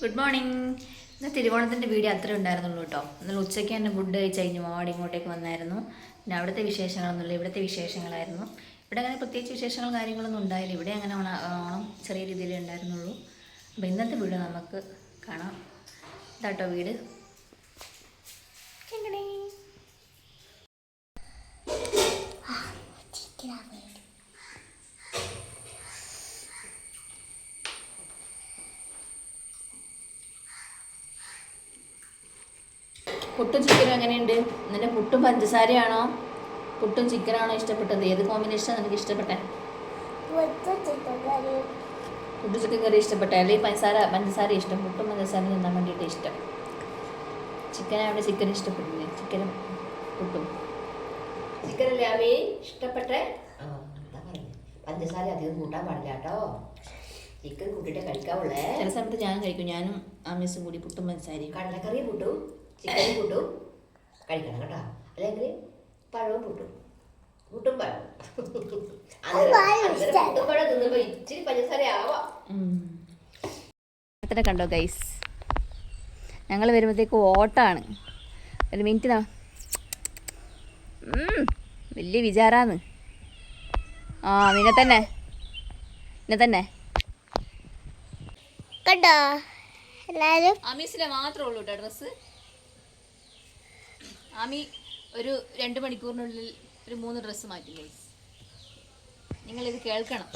Good morning. ഇന്ന് തിരുവോണത്തിൻ്റെ video അത്രേ ഉണ്ടായിരുന്നുള്ളൂ കേട്ടോ. ഇന്നലെ ഉച്ചയ്ക്ക് തന്നെ ഫുഡ് കഴിച്ച് കഴിഞ്ഞ് മോടി ഇങ്ങോട്ടേക്ക് വന്നായിരുന്നു. പിന്നെ അവിടുത്തെ വിശേഷങ്ങളൊന്നുമില്ല, ഇവിടുത്തെ വിശേഷങ്ങളായിരുന്നു. ഇവിടെ അങ്ങനെ പ്രത്യേകിച്ച് വിശേഷങ്ങളും കാര്യങ്ങളൊന്നും ഉണ്ടായില്ല. ഇവിടെ അങ്ങനെ ഓണം ചെറിയ രീതിയിലേ ഉണ്ടായിരുന്നുള്ളൂ. അപ്പോൾ ഇന്നത്തെ വീഡിയോ നമുക്ക് കാണാം. ഇതാട്ടോ വീട്. പുട്ടും ചിക്കനും എങ്ങനെയുണ്ട്? നിന്റെ പുട്ടും പഞ്ചസാരയാണോ പുട്ടും ചിക്കനാണോ ഇഷ്ടപ്പെട്ടത്? ഏത് കോമ്പിനേഷൻ നിനക്ക് ഇഷ്ടപ്പെട്ടെ? പുട്ടും ചിക്കൻ കറി ഇഷ്ടപ്പെട്ടെ? അല്ലെങ്കിൽ പഞ്ചസാര ഇഷ്ടം? പുട്ടും പഞ്ചസാര തിന്നാൻ വേണ്ടിയിട്ട് ഇഷ്ടം. ചിക്കനാണ് ചിക്കൻ ഇഷ്ടപ്പെട്ടില്ലേ? ചിക്കനും പുട്ടും ചിക്കനല്ലേ അവയെ ഇഷ്ടപ്പെട്ടെ? പഞ്ചസാര അധികം കൂട്ടാൻ പാടില്ല കേട്ടോ. ചിക്കൻ കൂട്ടിയിട്ട് കഴിക്കാവുള്ളേ. ചില സമയത്ത് ഞാനും കഴിക്കും. ഞാനും ആമീസും കൂടി പുട്ടും പഞ്ചസാരയും. കടലക്കറിയും പുട്ടും ചിക്കനും പുട്ടും കഴിക്കണം കേട്ടോ. അല്ലെങ്കിൽ പഴവും പുട്ടും പഴവും പഴം തിന്നുമ്പോ ഇച്ചിരി പഞ്ചസാര ആവാം. കണ്ടോ ഗൈസ്, ഞങ്ങൾ വരുമ്പോഴത്തേക്ക് ഓട്ടാണ്. ഒരു മിനിറ്റ് വലിയ വിചാരാന്ന്. നിന്നെ തന്നെ കണ്ടോ എല്ലാരും. ആമീസിലെ മാത്രമേ ഉള്ളൂ കേട്ടോ ഡ്രസ്സ്. ആമി ഒരു 2 മണിക്കൂറിനുള്ളിൽ ഒരു 3 ഡ്രസ്സ് മാറ്റും ഗൈസ്. നിങ്ങളിത് കേൾക്കണം.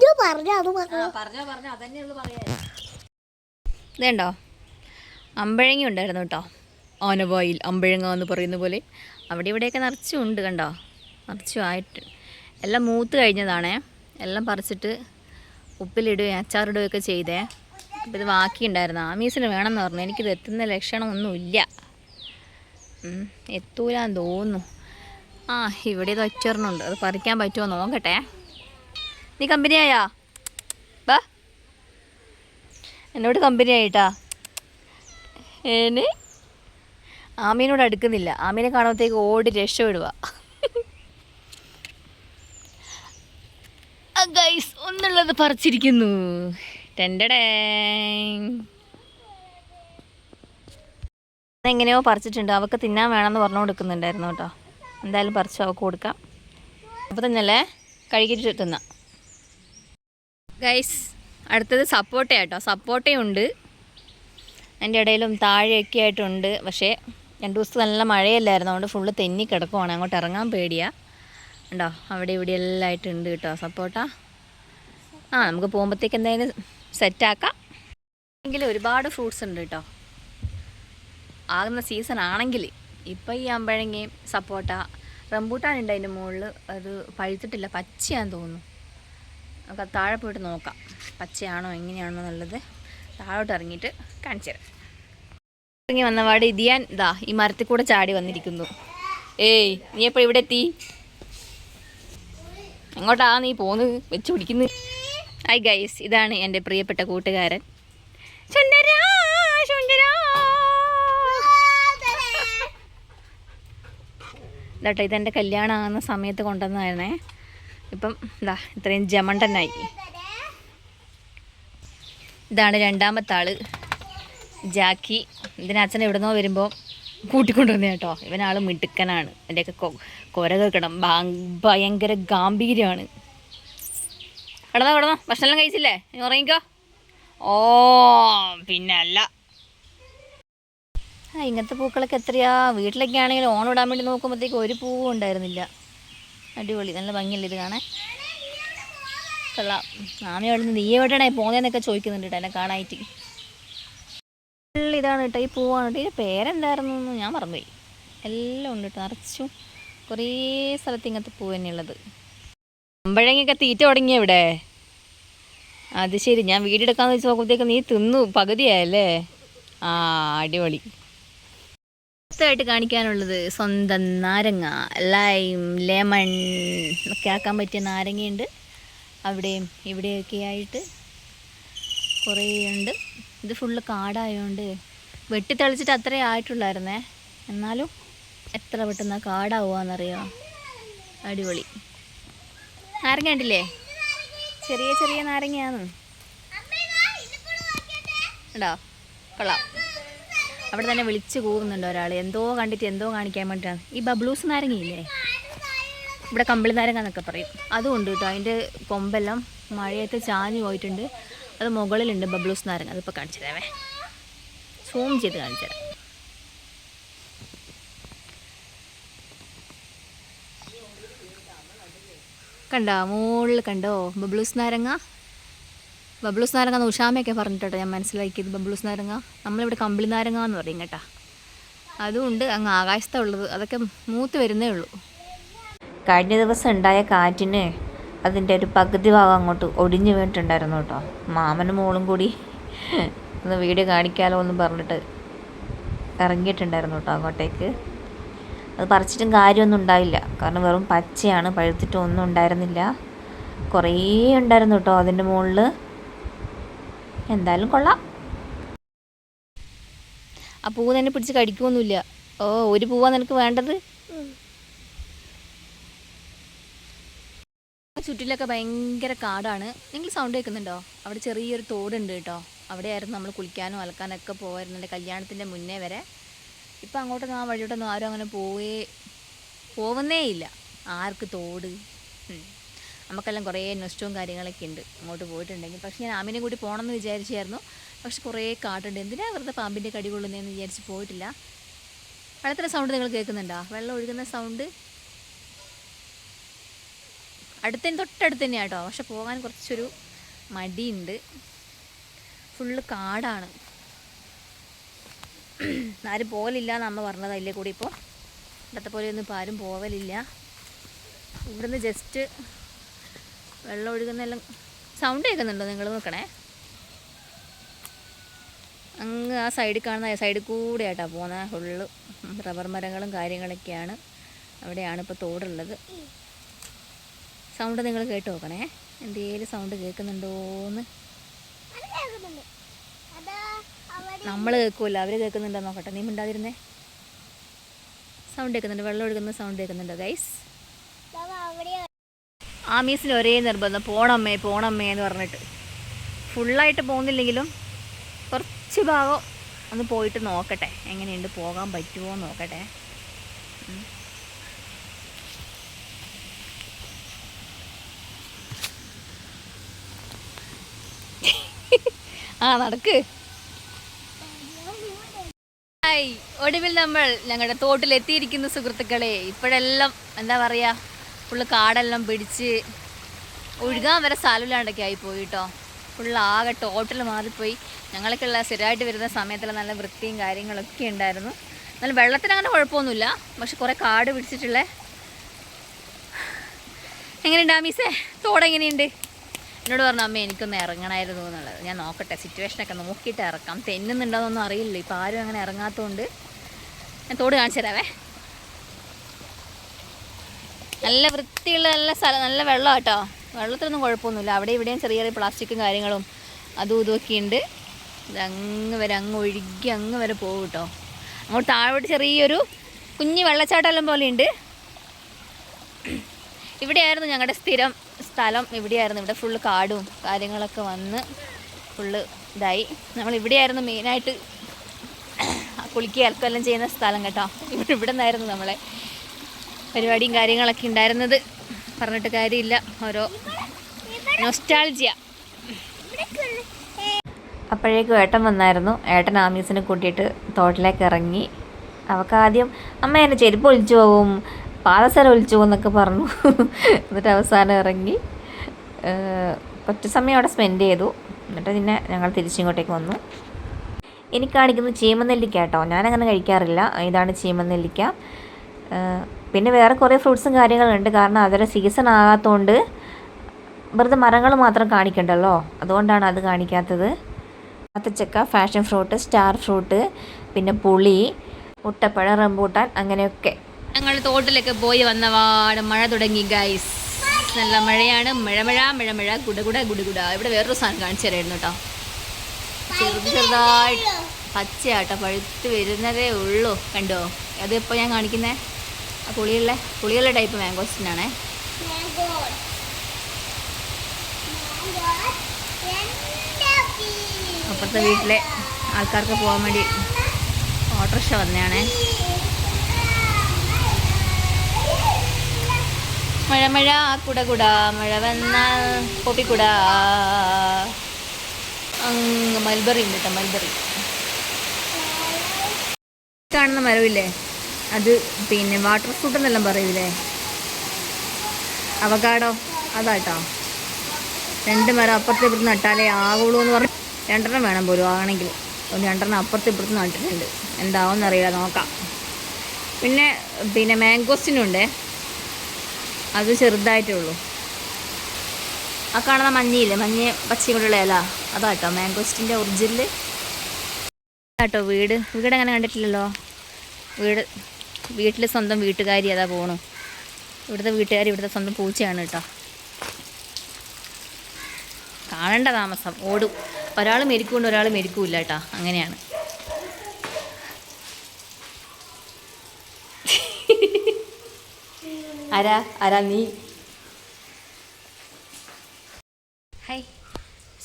പറഞ്ഞോ അതന്നെയുള്ളൂ പറയാൻ. ഇതുണ്ടോ, അമ്പഴങ്ങ ഉണ്ടായിരുന്നു കേട്ടോ. ആനവായിൽ അമ്പഴങ്ങ എന്ന് പറയുന്ന പോലെ അവിടെ ഇവിടെയൊക്കെ നിറച്ചുണ്ട് കണ്ടോ. നിറച്ചുമായിട്ട് എല്ലാം മൂത്ത് കഴിഞ്ഞതാണേ. എല്ലാം പറിച്ചിട്ട് ഉപ്പിലിടുകയും അച്ചാറിടുകയൊക്കെ ചെയ്തേ. അപ്പോൾ ഇത് ബാക്കിയുണ്ടായിരുന്നു. ആമീസിന് വേണമെന്ന് പറഞ്ഞു. എനിക്കിത് എത്തുന്ന ലക്ഷണമൊന്നുമില്ല, എത്തൂലാന്ന് തോന്നുന്നു. ഇവിടെ ഇത് ഒറ്റൊരെണ്ണമുണ്ട്, അത് പറിക്കാൻ പറ്റുമോ നോക്കട്ടെ. നീ കമ്പനിയായാ? വാ, എന്നോട് കമ്പനി ആയിട്ടാ. ആമീനോട് അടുക്കുന്നില്ല. ആമീനെ കാണുമ്പോഴത്തേക്ക് ഓടി രക്ഷപ്പെടുക. ഗൈസ് ഒന്നുള്ളത് പറിച്ചിരിക്കുന്നു. എങ്ങനെയോ പറിച്ചിട്ടുണ്ട്. അവൾക്ക് തിന്നാൻ വേണമെന്ന് പറഞ്ഞു കൊടുക്കുന്നുണ്ടായിരുന്നു കേട്ടോ. എന്തായാലും പറിച്ച് അവൾക്ക് കൊടുക്കാം. അപ്പോൾ തന്നെയല്ലേ കഴുകിയിട്ട് തിന്നാം. ഗൈസ് അടുത്തത് സപ്പോട്ട കേട്ടോ. സപ്പോട്ടയുണ്ട്, അതിൻ്റെ ഇടയിലും താഴെയൊക്കെ ആയിട്ടുണ്ട്. പക്ഷേ 2 ദിവസത്തെ നല്ല മഴയല്ലായിരുന്നു, അതുകൊണ്ട് ഫുള്ള് തെന്നി കിടക്കുവാണ്. അങ്ങോട്ട് ഇറങ്ങാൻ പേടിയാണ്. ഉണ്ടോ, അവിടെ ഇവിടെ എല്ലാം ആയിട്ടുണ്ട് കേട്ടോ സപ്പോട്ട. നമുക്ക് പോകുമ്പോഴത്തേക്ക് എന്തായാലും സെറ്റാക്കാം. എങ്കിലും ഒരുപാട് ഫ്രൂട്ട്സ് ഉണ്ട് കേട്ടോ. ആകുന്ന സീസൺ ആണെങ്കിൽ ഇപ്പം ഈ അമ്പഴങ്ങയും സപ്പോട്ട, റംബൂട്ടാൻ ഉണ്ട് അതിൻ്റെ മുകളിൽ. അത് പഴുത്തിട്ടില്ല, പച്ചയാണെന്ന് തോന്നുന്നു. നമുക്ക് താഴെ പോയിട്ട് നോക്കാം പച്ചയാണോ എങ്ങനെയാണോ എന്നുള്ളത്. താഴോട്ട് ഇറങ്ങിയിട്ട് കാണിച്ചു തരാം. ഇറങ്ങി വന്നപാട് ഇതിയാൻ ഈ മരത്തിൽ കൂടെ ചാടി വന്നിരിക്കുന്നു. നീ എപ്പോൾ ഇവിടെ എത്തി? എങ്ങോട്ടാ നീ പോന്ന് വെച്ച് പിടിക്കുന്നു? ഹായ് ഗൈസ്, ഇതാണ് എൻ്റെ പ്രിയപ്പെട്ട കൂട്ടുകാരൻ സുന്ദരാ. ഇതാട്ടോ, ഇതെൻ്റെ കല്യാണം ആകുന്ന സമയത്ത് കൊണ്ടുവന്നതായിരുന്നേ. ഇപ്പം ഇത്രയും ജമണ്ടനായി. ഇതാണ് 2ാമത്തെ ആള്, ജാക്കി. ഇതിനച്ഛൻ എവിടുന്നോ വരുമ്പോൾ കൂട്ടിക്കൊണ്ടുവന്നേ കേട്ടോ. ഇവനാൾ മിടുക്കനാണ്. എൻ്റെയൊക്കെ കൊര കേൾക്കണം, ഭയങ്കര ഗാംഭീര്യമാണ്. കിടന്നോ, ഭക്ഷണം കഴിച്ചില്ലേ? നീ ഉറങ്ങിക്കോ. പിന്നെ അല്ല. ഇങ്ങനത്തെ പൂക്കളൊക്കെ എത്രയാ. വീട്ടിലൊക്കെ ആണെങ്കിൽ ഓണം ഇടാൻ വേണ്ടി നോക്കുമ്പോഴത്തേക്ക് ഒരു പൂവും ഉണ്ടായിരുന്നില്ല. അടിപൊളി, നല്ല ഭംഗിയല്ലേ ഇത് കാണാൻ. കൊള്ളാം. ആമി എവിടെ നീ എവിടെയാണേ പോകുന്നതെന്നൊക്കെ ചോദിക്കുന്നുണ്ട് കേട്ടോ എന്നെ കാണാനായിട്ട്. ഇതാണ് കേട്ടോ, ഈ പൂവാണ് കേട്ടോ. ഇതിൻ്റെ പേരെന്തായിരുന്നു ഞാൻ മറന്നുപോയി. എല്ലാം ഉണ്ട് കേട്ടോ, നിറച്ചും കുറേ സ്ഥലത്ത് ഇങ്ങനത്തെ പൂ തന്നെയുള്ളത്. അമ്പഴങ്ങയൊക്കെ തീറ്റ തുടങ്ങിയ ഇവിടെ. അത് ശരി, ഞാൻ വീടെടുക്കാമെന്ന് വെച്ച് നോക്കുമ്പോഴത്തേക്ക് നീ തിന്നു പകുതിയായല്ലേ. അടിപൊളി. അടുത്തായിട്ട് കാണിക്കാനുള്ളത് സ്വന്തം നാരങ്ങ, ലൈം, ലെമൺ ഒക്കെ ആക്കാൻ പറ്റിയ നാരങ്ങയുണ്ട്. അവിടെയും ഇവിടെയൊക്കെ ആയിട്ട് കുറേ ഉണ്ട്. ഇത് ഫുള്ള് കാടായതുകൊണ്ട് വെട്ടിത്തെളിച്ചിട്ട് അത്രേ ആയിട്ടുള്ളായിരുന്നേ. എന്നാലും എത്ര പെട്ടെന്ന് കാടാവുകയെന്നറിയാം. അടിപൊളി നാരങ്ങ ഉണ്ടില്ലേ, ചെറിയ ചെറിയ നാരങ്ങയാണ്. കണ്ടോ, കൊള്ളാം. അവിടെ തന്നെ വിളിച്ച് കൂവുന്നുണ്ട് ഒരാൾ, എന്തോ കണ്ടിട്ട് എന്തോ കാണിക്കാൻ വേണ്ടിയിട്ടാണ്. ഈ ബബ്ലൂസ് നാരങ്ങയില്ലേ, ഇവിടെ കമ്പിളി നാരങ്ങ എന്നൊക്കെ പറയും, അതുകൊണ്ട് കേട്ടോ. അതിൻ്റെ കൊമ്പെല്ലാം മഴയത്ത് ചാഞ്ഞു പോയിട്ടുണ്ട്. അത് മുകളിലുണ്ട് ബബ്ലൂസ് നാരങ്ങ. അതിപ്പോൾ കാണിച്ചു തരാവേ, സൂം ചെയ്ത് കാണിച്ചു തരാം. കണ്ടോ മുകളിൽ കണ്ടോ ബബ്ലൂസ് നാരങ്ങ. ബബ്ലൂസ് നാരങ്ങ എന്ന് ഉഷാമയൊക്കെ പറഞ്ഞിട്ടോ ഞാൻ മനസ്സിലാക്കിയത്. ബബ്ലൂസ് നാരങ്ങ നമ്മളിവിടെ കമ്പിളി നാരങ്ങ എന്ന് പറയും കേട്ടോ. അതുകൊണ്ട് അങ്ങ് ആകാശത്തുള്ളത്, അതൊക്കെ മൂത്ത് വരുന്നേ ഉള്ളൂ. കഴിഞ്ഞ ദിവസം ഉണ്ടായ കാറ്റിന് അതിൻ്റെ ഒരു പകുതി ഭാഗം അങ്ങോട്ട് ഒടിഞ്ഞു വീണിട്ടുണ്ടായിരുന്നു കേട്ടോ. മാമനും മോളും കൂടി ഒന്ന് വീഡിയോ കാണിക്കാമല്ലോ എന്ന് പറഞ്ഞിട്ട് ഇറങ്ങിയിട്ടുണ്ടായിരുന്നു കേട്ടോ അങ്ങോട്ടേക്ക്. അത് പറിച്ചിട്ടും കാര്യമൊന്നും ഉണ്ടായില്ല, കാരണം വെറും പച്ചയാണ്, പഴുത്തിട്ടും ഒന്നും ഉണ്ടായിരുന്നില്ല. കുറേ ഉണ്ടായിരുന്നു കേട്ടോ അതിൻ്റെ മുകളിൽ. എന്തായാലും കൊള്ളാം. ആ പൂവ് തന്നെ പിടിച്ച് കടിക്കുമൊന്നുമില്ല. ഓ, ഒരു പൂവാണ് നിനക്ക് വേണ്ടത്? ചുറ്റിലൊക്കെ ഭയങ്കര കാടാണ്. നിങ്ങൾ സൗണ്ട് കേൾക്കുന്നുണ്ടോ? അവിടെ ചെറിയൊരു തോടുണ്ട് കേട്ടോ. അവിടെയായിരുന്നു നമ്മൾ കുളിക്കാനും അലക്കാനൊക്കെ പോകാറുണ്ട് കല്യാണത്തിൻ്റെ മുന്നേ വരെ. ഇപ്പം അങ്ങോട്ടൊന്നും ആ വഴിയോട്ടൊന്നും ആരും അങ്ങനെ പോകുന്നേ ഇല്ല. ആർക്ക് തോട്? നമുക്കെല്ലാം കുറേ നഷ്ടവും കാര്യങ്ങളൊക്കെ ഉണ്ട് അങ്ങോട്ട് പോയിട്ടുണ്ടെങ്കിൽ. പക്ഷെ ഞാൻ ആമിനെ കൂടി പോകണമെന്ന് വിചാരിച്ചായിരുന്നു. പക്ഷെ കുറേ കാട്ടുണ്ട്, എന്തിനാ വെറുതെ പാമ്പിൻ്റെ കടി കൊള്ളുന്നതെന്ന് വിചാരിച്ച് പോയിട്ടില്ല. വെള്ളത്തിൻ്റെ സൗണ്ട് നിങ്ങൾ കേൾക്കുന്നുണ്ടോ? വെള്ളം ഒഴുകുന്ന സൗണ്ട് തൊട്ടടുത്ത് തന്നെയാണ് കേട്ടോ. പക്ഷെ പോകാൻ കുറച്ചൊരു മടിയുണ്ട്. ഫുള്ള് കാടാണ്, ആരും പോകലില്ല എന്ന് അമ്മ പറഞ്ഞത്. അതിലേ കൂടി ഇപ്പോൾ ഇവിടുത്തെ പോലെയൊന്നും ഇപ്പോൾ ആരും പോകലില്ല. ഇവിടുന്ന് ജസ്റ്റ് വെള്ളം ഒഴുകുന്നെല്ലാം സൗണ്ട് കേൾക്കുന്നുണ്ടോ നിങ്ങൾ? നോക്കണേ, അങ്ങ് ആ സൈഡിൽ കാണുന്ന സൈഡിൽ കൂടെ ആയിട്ടാ പോകുന്നത്. ഫുള്ള് റബ്ബർ മരങ്ങളും കാര്യങ്ങളൊക്കെയാണ്. അവിടെയാണ് ഇപ്പോൾ തോടുള്ളത്. സൗണ്ട് നിങ്ങൾ കേട്ട് നോക്കണേ, എന്തേലും സൗണ്ട് കേൾക്കുന്നുണ്ടോയെന്ന്. നമ്മൾ കേൾക്കുമല്ലോ, അവർ കേൾക്കുന്നുണ്ടോ നോക്കട്ടെ. നീ മിണ്ടാതിരുന്നേ. സൗണ്ട് കേൾക്കുന്നുണ്ട്, വെള്ളം ഒഴുകുന്ന സൗണ്ട് കേൾക്കുന്നുണ്ടോ ഗൈസ്? ആമീസിന് ഒരേ നിർബന്ധം, പോണമ്മേ പോണമ്മേ എന്ന് പറഞ്ഞിട്ട്. ഫുള്ളായിട്ട് പോകുന്നില്ലെങ്കിലും കുറച്ച് ഭാഗം ഒന്ന് പോയിട്ട് നോക്കട്ടെ, എങ്ങനെയുണ്ട്, പോകാൻ പറ്റുമോ എന്ന് നോക്കട്ടെ. ആ നടക്ക്. ഒടുവിൽ നമ്മൾ ഞങ്ങളുടെ തോട്ടിലെത്തിയിരിക്കുന്നു സുഹൃത്തുക്കളെ. ഇപ്പോഴെല്ലാം എന്താ പറയുക, ഫുള്ള് കാടെല്ലാം പിടിച്ച് ഒഴുകാൻ വരെ സ്ഥലമില്ലാണ്ടൊക്കെ ആയിപ്പോയി കേട്ടോ. ഫുള്ള് ആകെ ടോട്ടൽ മാറിപ്പോയി. ഞങ്ങളൊക്കെയുള്ള സ്ഥിരമായിട്ട് വരുന്ന സമയത്തുള്ള നല്ല വൃത്തിയും കാര്യങ്ങളൊക്കെ ഉണ്ടായിരുന്നു. എന്നാലും വെള്ളത്തിന് അങ്ങനെ കുഴപ്പമൊന്നുമില്ല, പക്ഷെ കുറേ കാട് പിടിച്ചിട്ടുള്ള. എങ്ങനെയുണ്ട് ആമീസേ, തോടെങ്ങനെയുണ്ട്? എന്നോട് പറഞ്ഞു അമ്മ എനിക്കൊന്ന് ഇറങ്ങണമായിരുന്നു എന്നുള്ളത്. ഞാൻ നോക്കട്ടെ, സിറ്റുവേഷനൊക്കെ നോക്കിയിട്ട് ഇറക്കാം. തെന്നുന്നുണ്ടോയെന്നൊന്നും അറിയില്ല, ഇപ്പം ആരും അങ്ങനെ ഇറങ്ങാത്തതുകൊണ്ട്. ഞാൻ തോട് കാണിച്ചു തരാവേ. നല്ല വൃത്തിയുള്ള നല്ല സ്ഥലം, നല്ല വെള്ളം കേട്ടോ. വെള്ളത്തിനൊന്നും കുഴപ്പമൊന്നുമില്ല. അവിടെ ഇവിടെയും ചെറിയ ചെറിയ പ്ലാസ്റ്റിക്കും കാര്യങ്ങളും അതും ഇതുമൊക്കെ ഉണ്ട്. ഇതങ്ങ് വരെ അങ്ങ് ഒഴുകി അങ്ങ് വരെ പോകും കേട്ടോ. അങ്ങോട്ട് താഴോട്ട് ചെറിയൊരു കുഞ്ഞ് വെള്ളച്ചാട്ടമെല്ലാം പോലെ ഉണ്ട്. ഇവിടെയായിരുന്നു ഞങ്ങളുടെ സ്ഥിരം സ്ഥലം. ഇവിടെയായിരുന്നു, ഇവിടെ ഫുള്ള് കാടും കാര്യങ്ങളൊക്കെ വന്ന് ഫുള്ള് ഇതായി. നമ്മൾ ഇവിടെയായിരുന്നു മെയിനായിട്ട് കുളിക്കുക അലക്കെല്ലാം ചെയ്യുന്ന സ്ഥലം കേട്ടോ. ഇവിടെ നിന്നായിരുന്നു നമ്മളെ പരിപാടിയും കാര്യങ്ങളൊക്കെ ഉണ്ടായിരുന്നത്. പറഞ്ഞിട്ട് കാര്യമില്ല, ഓരോ നൊസ്റ്റാൾജിയ. അപ്പോഴേക്കും ഏട്ടൻ വന്നായിരുന്നു. ഏട്ടൻ ആമീസിനെ കൂട്ടിയിട്ട് തോട്ടിലേക്ക് ഇറങ്ങി. അവൾക്ക് ആദ്യം അമ്മ എന്നെ ചെരുപ്പ് ഒലിച്ചു പോവും, പാദസരം ഒലിച്ചു പോകും എന്നൊക്കെ പറഞ്ഞു. എന്നിട്ട് അവസാനം ഇറങ്ങി കുറച്ച് സമയം അവിടെ സ്പെൻഡ് ചെയ്തു. എന്നിട്ട് പിന്നെ ഞങ്ങൾ തിരിച്ചിങ്ങോട്ടേക്ക് വന്നു. എനിക്ക് കാണിക്കുന്നത് ചീമനെല്ലിക്ക കേട്ടോ. ഞാനങ്ങനെ കഴിക്കാറില്ല. ഇതാണ് ചീമനെല്ലിക്ക. പിന്നെ വേറെ കുറേ ഫ്രൂട്ട്സും കാര്യങ്ങളുണ്ട്. കാരണം അതൊരു സീസൺ ആകാത്തതുകൊണ്ട് വെറുതെ മരങ്ങൾ മാത്രം കാണിക്കണ്ടല്ലോ, അതുകൊണ്ടാണ് അത് കാണിക്കാത്തത്. ആത്തച്ചക്ക, ഫാഷൻ ഫ്രൂട്ട്, സ്റ്റാർ ഫ്രൂട്ട്, പിന്നെ പുളി, മുട്ടപ്പഴം, റംബൂട്ടാൻ, അങ്ങനെയൊക്കെ. ഞങ്ങൾ തോട്ടിലൊക്കെ പോയി വന്നവാട് മഴ തുടങ്ങി ഗൈസ്. നല്ല മഴയാണ്. മഴ കുടകുട ഗുഡുകുട. ഇവിടെ വേറൊരു സാധനം കാണിച്ചു തരായിരുന്നു കേട്ടോ. ചെറുതായിട്ട് പച്ചയാട്ടോ, പഴുത്ത് വരുന്നതേ ഉള്ളൂ. കണ്ടോ? അതിപ്പോൾ ഞാൻ കാണിക്കുന്നത് ആ പുളിയുള്ള ടൈപ്പ് മാംഗോസ്റ്റിനാണേ. അപ്പുറത്തെ വീട്ടിലെ ആൾക്കാർക്ക് പോകാൻ വേണ്ടി ഓട്ടോറിക്ഷ വന്നതാണേ. മഴ മഴ കുട കുട മഴ വന്നാൽ പൊപ്പിക്കുട. അങ്ങ് മൽബറി ഉണ്ട് കേട്ടോ, മൽബറി. കാണുന്ന മരമില്ലേ, അത് പിന്നെ വാട്ടർ ഫ്രൂട്ട് എന്നെല്ലാം പറയൂലേ, അവകാഡോ, അതാട്ടോ. 2 മരം അപ്പുറത്ത് ഇപ്പുറത്ത് നട്ടാലേ ആകുള്ളൂ എന്ന് പറഞ്ഞ് 2 വേണം പോലും ആകണമെങ്കിൽ. 2 അപ്പുറത്ത് ഇപ്പുറത്ത് നട്ടിട്ടുണ്ട്. എന്താവും അറിയില്ല, നോക്കാം. പിന്നെ മാംഗോസ്റ്റിനുണ്ടേ, അത് ചെറുതായിട്ടേ ഉള്ളൂ. ആ കാണുന്ന മഞ്ഞയില്ലേ, മഞ്ഞ പച്ചയും കൂടെയുള്ള ഇല, അതാട്ടോ മാംഗോസ്റ്റിൻ്റെ ഒറിജിനൽ കേട്ടോ. വീട് അങ്ങനെ കണ്ടിട്ടില്ലല്ലോ. വീട്ടിൽ സ്വന്തം വീട്ടുകാരി അതാ പോണു. ഇവിടുത്തെ വീട്ടുകാരി ഇവിടുത്തെ സ്വന്തം പൂച്ചയാണ് കേട്ടോ. കാണേണ്ട താമസം, ഓടും. ഒരാൾ മെരിക്കൊണ്ട് ഒരാൾ മെരിക്കൂല്ല കേട്ടോ, അങ്ങനെയാണ്. ആരാ നീ? ഹായ്,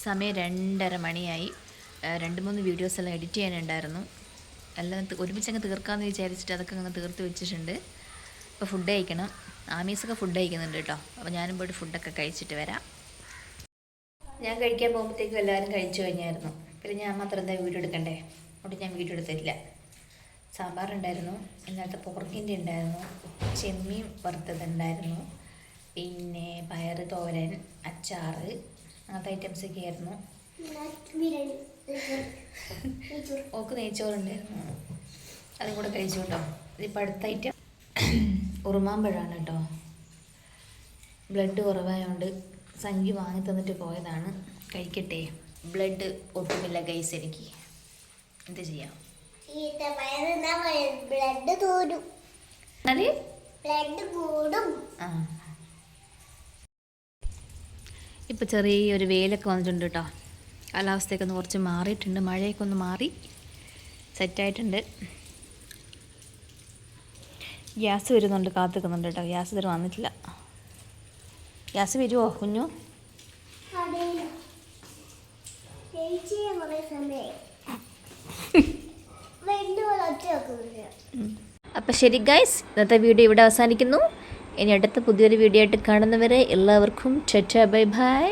സമയം 2:30 മണിയായി. 2-3 വീഡിയോസ് എല്ലാം എഡിറ്റ് ചെയ്യാനുണ്ടായിരുന്നു. എല്ലാം ഒരുമിച്ചങ്ങ് തീർക്കാമെന്ന് വിചാരിച്ചിട്ട് അതൊക്കെ അങ്ങ് തീർത്ത് വെച്ചിട്ടുണ്ട്. അപ്പോൾ ഫുഡ് കഴിക്കണം. ആമീസൊക്കെ ഫുഡ് കഴിക്കുന്നുണ്ട് കേട്ടോ. അപ്പോൾ ഞാനും പോയിട്ട് ഫുഡൊക്കെ കഴിച്ചിട്ട് വരാം. ഞാൻ കഴിക്കാൻ പോകുമ്പോഴത്തേക്കും എല്ലാവരും കഴിച്ചു കഴിഞ്ഞായിരുന്നു. പിന്നെ ഞാൻ മാത്രം എന്താ വീഡിയോ എടുക്കണ്ടേ, അതുകൊണ്ട് ഞാൻ വീഡിയോ എടുത്തില്ല. സാമ്പാറുണ്ടായിരുന്നു, ഇന്നലത്തെ പോർക്കിൻ്റെ ഉണ്ടായിരുന്നു, ചെമ്മീൻ വറുത്തതുണ്ടായിരുന്നു, പിന്നെ പയർ തോരൻ, അച്ചാറ്, അങ്ങനത്തെ ഐറ്റംസൊക്കെ ആയിരുന്നു. ഓക്ക് നെയ്ച്ചോറുണ്ടായിരുന്നു, അതും കൂടെ കഴിച്ചു കേട്ടോ. ഇതിപ്പോൾ അടുത്ത ഐറ്റം ഉറുമാമ്പഴമാണ് കേട്ടോ. ബ്ലഡ് കുറവായതുകൊണ്ട് സംഖ്യ വാങ്ങി തന്നിട്ട് പോയതാണ്. കഴിക്കട്ടെ. ബ്ലഡ് ഒട്ടുമില്ല ഗൈസ്, എനിക്ക് എന്ത് ചെയ്യാം. ഇപ്പം ചെറിയൊരു വെയിലൊക്കെ വന്നിട്ടുണ്ട് കേട്ടോ. കാലാവസ്ഥയൊക്കെ ഒന്ന് കുറച്ച് മാറിയിട്ടുണ്ട്, മഴയൊക്കെ ഒന്ന് മാറി സെറ്റായിട്ടുണ്ട്. ഗ്യാസ് വരുന്നുണ്ട്, കാത്തിക്കുന്നുണ്ട് കേട്ടോ. ഗ്യാസ് ഇതുവരെ വന്നിട്ടില്ല. ഗ്യാസ് വരുമോ കുഞ്ഞു? അപ്പം ശരി ഗൈസ്, ഇന്നത്തെ വീഡിയോ ഇവിടെ അവസാനിക്കുന്നു. ഇനി അടുത്ത പുതിയൊരു വീഡിയോ ആയിട്ട് കാണുന്നവരെ എല്ലാവർക്കും ടാറ്റാ ബൈ ബൈ.